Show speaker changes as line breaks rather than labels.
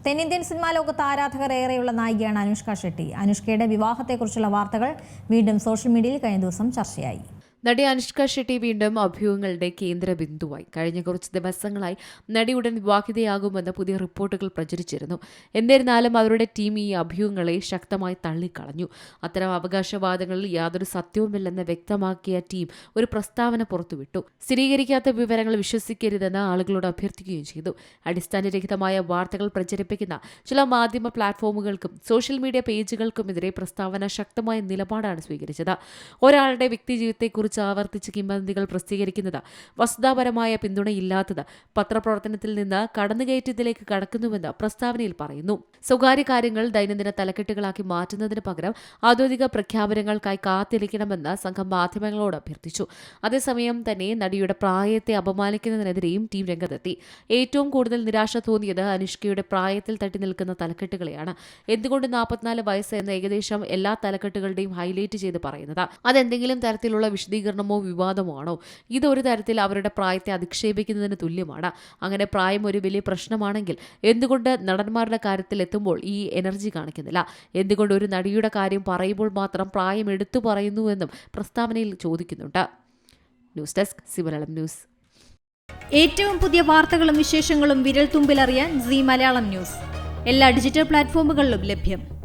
തെന്നിന്ത്യൻ സിനിമാ ലോകത്ത് ആരാധകർ ഏറെയുള്ള നായികയാണ് അനുഷ്ക ഷെട്ടി. അനുഷ്കയുടെ വിവാഹത്തെക്കുറിച്ചുള്ള വാർത്തകൾ വീണ്ടും സോഷ്യൽ മീഡിയയിൽ കഴിഞ്ഞ ദിവസം ചർച്ചയായി.
നടി അനുഷ്ക ഷെട്ടി വീണ്ടും അഭ്യൂഹങ്ങളുടെ കേന്ദ്രബിന്ദുവായി. കഴിഞ്ഞ കുറച്ച് ദിവസങ്ങളായി നടി ഉടൻ വിവാഹിതയാകുമെന്ന് പുതിയ റിപ്പോർട്ടുകൾ പ്രചരിച്ചിരുന്നു. എന്നിരുന്നാലും അവരുടെ ടീം ഈ അഭ്യൂഹങ്ങളെ ശക്തമായി തള്ളിക്കളഞ്ഞു. അത്തരം അവകാശവാദങ്ങളിൽ യാതൊരു സത്യവുമില്ലെന്ന് വ്യക്തമാക്കിയ ടീം ഒരു പ്രസ്താവന പുറത്തുവിട്ടു. സ്ഥിരീകരിക്കാത്ത വിവരങ്ങൾ വിശ്വസിക്കരുതെന്ന് ആളുകളോട് അഭ്യർത്ഥിക്കുകയും ചെയ്തു. അടിസ്ഥാനരഹിതമായ വാർത്തകൾ പ്രചരിപ്പിക്കുന്ന ചില മാധ്യമ പ്ലാറ്റ്ഫോമുകൾക്കും സോഷ്യൽ മീഡിയ പേജുകൾക്കുമെതിരെ പ്രസ്താവന ശക്തമായ നിലപാടാണ് സ്വീകരിച്ചത്. ഒരാളുടെ വ്യക്തിജീവിതത്തെക്കുറിച്ച് ആവർത്തിച്ച് കിംവദന്തികൾ പ്രസിദ്ധീകരിക്കുന്നത് വസ്തുതാപരമായ പിന്തുണയില്ലാത്തത് പത്രപ്രവർത്തനത്തിൽ നിന്ന് കടന്നുകയറ്റത്തിലേക്ക് കടക്കുന്നുവെന്ന് പ്രസ്താവനയിൽ പറയുന്നു. സ്വകാര്യ കാര്യങ്ങൾ ദൈനംദിന തലക്കെട്ടുകളാക്കി മാറ്റുന്നതിന് പകരം ഔദ്യോഗിക പ്രഖ്യാപനങ്ങൾക്കായി കാത്തിരിക്കണമെന്ന് സംഘം മാധ്യമങ്ങളോട് അഭ്യർത്ഥിച്ചു. അതേസമയം തന്നെ നടിയുടെ പ്രായത്തെ അപമാനിക്കുന്നതിനെതിരെയും ടീം രംഗത്തെത്തി. ഏറ്റവും കൂടുതൽ നിരാശ തോന്നിയത് അനുഷ്കയുടെ പ്രായത്തിൽ തട്ടി നിൽക്കുന്ന തലക്കെട്ടുകളെയാണ്. എന്തുകൊണ്ട് 44 വയസ്സ് എന്ന് ഏകദേശം എല്ലാ തലക്കെട്ടുകളുടെയും ഹൈലൈറ്റ് ചെയ്ത് പറയുന്നത്? അതെന്തെങ്കിലും തരത്തിലുള്ള വിശദീകരണമോ വിവാദമോ ആണോ? ഇതൊരു തരത്തിൽ അവരുടെ പ്രായത്തെ അധിക്ഷേപിക്കുന്നതിന് തുല്യമാണ്. അങ്ങനെ പ്രായം ഒരു വലിയ പ്രശ്നമാണെങ്കിൽ എന്തുകൊണ്ട് നടന്മാരുടെ കാര്യത്തിൽ എത്തുമ്പോൾ ഈ എനർജി കാണിക്കുന്നില്ല? എന്തുകൊണ്ട് ഒരു നടിയുടെ കാര്യം പറയുമ്പോൾ മാത്രം പ്രായം എടുത്തു പറയുന്നുവെന്നും പ്രസ്താവനയിൽ ചോദിക്കുന്നുണ്ട്. News desk Malayalam news.
ഏറ്റവും പുതിയ വാർത്തകളും വിശേഷങ്ങളും വിരൽ തുമ്പിലറിയാൻ സീ മലയാളം ന്യൂസ് എല്ലാ ഡിജിറ്റൽ പ്ലാറ്റ്ഫോമുകളിലും ലഭ്യം.